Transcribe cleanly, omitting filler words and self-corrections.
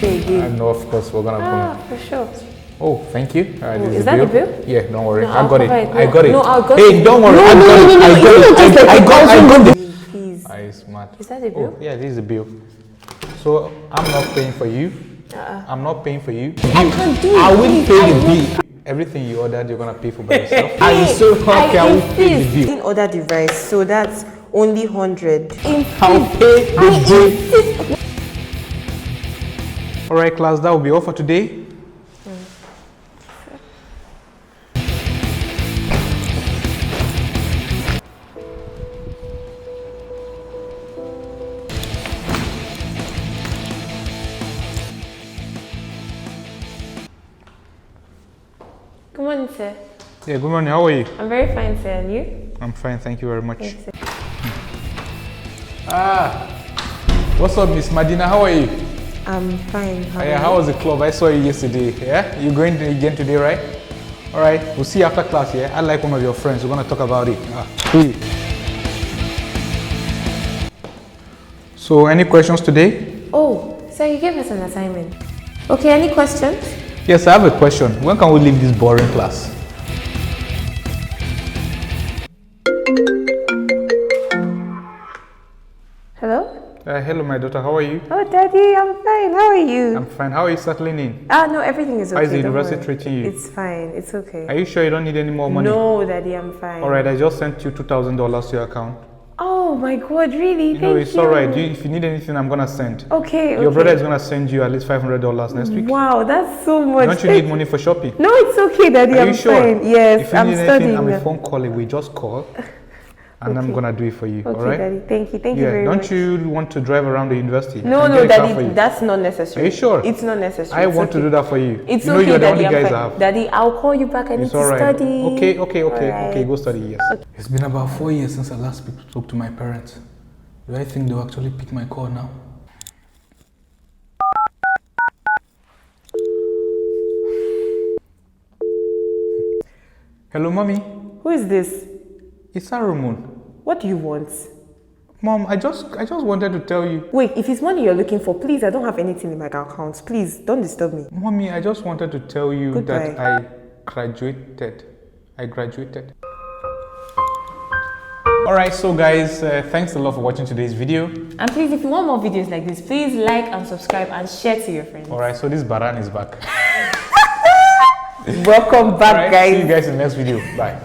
pay again. I know, of course, we're gonna For sure. Oh, thank you. This is that the bill? Yeah, don't worry. No, I got it. No, I got it. No, I got hey, it. don't worry. No, I got it. I got it. Please. I'm smart. Is that the bill? Oh, yeah, this is the bill. So I'm not paying for you. I'm not paying for you. I can't do it. I will pay the bill. Everything you ordered, you're gonna pay for by yourself. I'm so happy I will pay the I bill. didn't order the rice, so that's only 100. I'll pay the bill. All right, class, that will be all for today. Good morning, sir. Yeah, good morning. How are you? I'm very fine, sir. And you? I'm fine. Thank you very much. Yes, sir. What's up, Miss Madina? How are you? I'm fine. How was the club? I saw you yesterday. Yeah, you going again today, right? All right. We'll see you after class. Yeah, I like one of your friends. We're gonna talk about it. Hey. So, any questions today? Oh, sir, you gave us an assignment. Okay, any questions? Yes, I have a question. When can we leave this boring class? Hello? Hello, my daughter. How are you? Oh, Daddy, I'm fine. How are you? I'm fine. How are you settling in? No, everything is okay. How is the don't university worry. treating you? It's fine. It's okay. Are you sure you don't need any more money? No, Daddy, I'm fine. All right, I just sent you $2,000 to your account. Oh my God, really? No, it's all right. If you need anything, I'm gonna send. Okay. Your brother is gonna send you at least $500 next week. Wow, that's so much. Don't you need money for shopping? No, it's okay, Daddy. Are I'm you sure? fine. Yes, if you I'm need studying. anything, I'm a phone call away. Just call, and I'm gonna do it for you. Okay, all right? Daddy. Thank you. Thank you very much. Don't you want to drive around the university? No, no, Daddy. That's not necessary. Are you sure? It's not necessary. I want to do that for you. It's you know okay, you're the Daddy. only I'm guys fine. I have. Daddy, I'll call you back. I need to study. Okay. Right. Go study. Yes. Okay. It's been about 4 years since I last spoke to my parents. Do I think they'll actually pick my call now? Hello, Mommy. Who is this? It's Arumun. What do you want? Mom, I just wanted to tell you. Wait, if it's money you're looking for, please, I don't have anything in my account. Please, don't disturb me. Mommy, I just wanted to tell you Goodbye. that I graduated. Alright, so guys, thanks a lot for watching today's video. And please, if you want more videos like this, please like and subscribe and share to your friends. Alright, so this Baran is back. Welcome back, guys. See you guys in the next video. Bye.